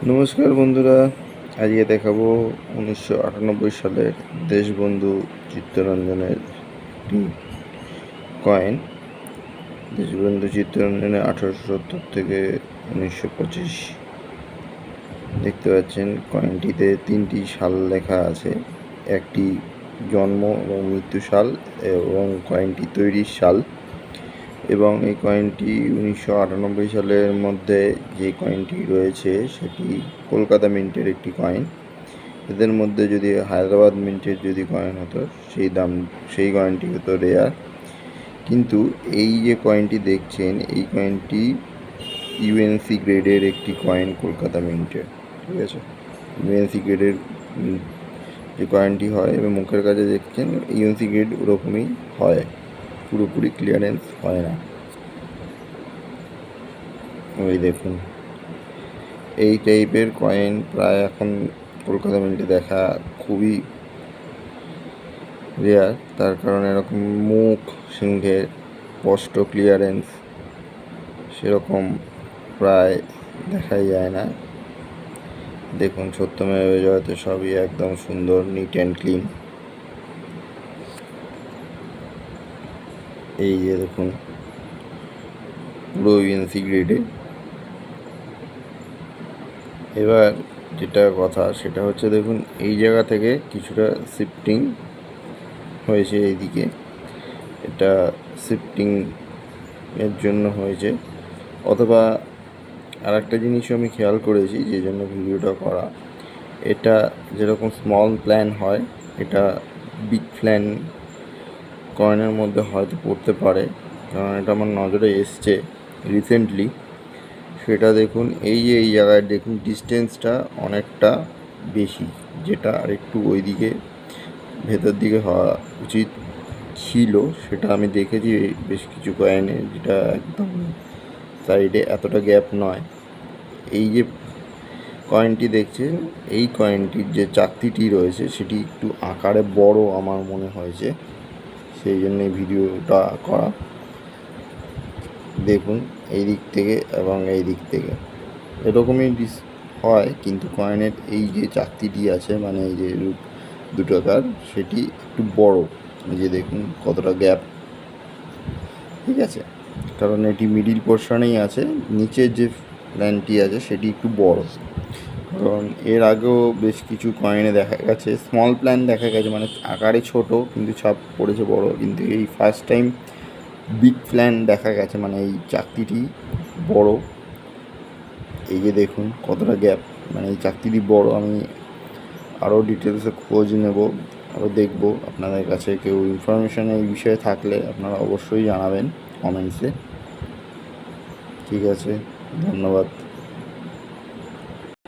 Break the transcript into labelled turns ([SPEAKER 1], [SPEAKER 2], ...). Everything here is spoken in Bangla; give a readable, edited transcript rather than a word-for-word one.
[SPEAKER 1] নমস্কার বন্ধুরা, আজকে দেখাবো 1998 সালের দেশবন্ধু চিত্তরঞ্জনের একটি কয়েন। দেশবন্ধু চিত্তরঞ্জনের 1870 থেকে 1925 দেখতে পাচ্ছেন। কয়েনটিতে 3টি সাল লেখা আছে, একটি জন্ম এবং মৃত্যু সাল এবং কয়েনটি তৈরির সাল। এবং এই কয়েনটি 1998 সালের মধ্যে যে কয়েনটি রয়েছে সেটি কলকাতা মিন্টের একটি কয়েন। এদের মধ্যে যদি হায়দ্রাবাদ মিন্টের যদি কয়েন হতো সেই কয়েনটি হতো রেয়ার। কিন্তু এই যে কয়েনটি দেখছেন, এই কয়েনটি ইউএনসি গ্রেডের একটি কয়েন কলকাতা মিন্টের। ঠিক আছে, ইউএনসি গ্রেডের যে কয়েনটি হয় এবং মুখের কাছে দেখছেন ইউএনসি গ্রেড ওরকমই হয়, পুরোপুরি ক্লিয়ারেন্স হয় না। ওই দেখুন, এই টাইপের কয়েন প্রায় এখন কলকাতা মিন্টে দেখা খুবই রেয়ার। তার কারণ এরকম মুখ সিংহের স্পষ্ট ক্লিয়ারেন্স সেরকম প্রায় দেখাই যায় না। দেখুন, সত্যমেব জয়তে সবই একদম সুন্দর, নিট অ্যান্ড ক্লিন। এই যে দেখুন, পুরো ইউএনসি গ্রেডে। এবার যেটা কথা সেটা হচ্ছে, দেখুন এই জায়গা থেকে কিছুটা শিফটিং হয়েছে এইদিকে, এটা শিফটিং এর জন্য হয়েছে। অথবা আর একটা জিনিসও আমি খেয়াল করেছি, যে জন্য ভিডিওটা করা, এটা যেরকম স্মল প্ল্যান হয়, এটা বিগ প্ল্যান কয়েনের মধ্যে হয়তো পড়তে পারে, কারণ এটা আমার নজরে এসছে রিসেন্টলি। সেটা দেখুন, এই যে এই জায়গায় দেখুন ডিস্টেন্সটা অনেকটা বেশি, যেটা আর একটু ওইদিকে ভেতর দিকে হওয়া উচিত ছিল। সেটা আমি দেখেছি বেশ কিছু কয়েনে, যেটা একদম সাইডে এতটা গ্যাপ নয়। এই যে কয়েনটি দেখছেন, এই কয়েনটির যে চাকতিটি রয়েছে সেটি একটু আকারে বড় আমার মনে হয়েছে, সেই জন্যে ভিডিওটা করা। দেখুন, এই দিক থেকে এবং এই দিক থেকে এরকমই হয়, কিন্তু কয়েনের এই যে চাকতিটি আছে, মানে এই যে দুটাকার, সেটি একটু বড়। এই যে দেখুন কতটা গ্যাপ। ঠিক আছে, কারণ এটি মিডিল পোর্শনেই আছে, নিচের যে প্ল্যানটি আছে সেটি একটু বড়। কারণ এর আগেও বেশ কিছু কয়েনে দেখা গেছে স্মল প্ল্যান দেখা গেছে, মানে আকারে ছোট কিন্তু ছাপ পড়েছে বড়। কিন্তু এই ফার্স্ট টাইম বিগ প্ল্যান দেখা গেছে, মানে এই চাকতিটি বড়। এই যে দেখুন কতটা গ্যাপ, মানে এই চাকতিটি বড়। আমি আরও ডিটেলসে খোঁজ নেব, আরও দেখব। আপনাদের কাছে কেউ ইনফরমেশান এই বিষয়ে থাকলে আপনারা অবশ্যই জানাবেন কমেন্টসে। ঠিক আছে, ধন্যবাদ।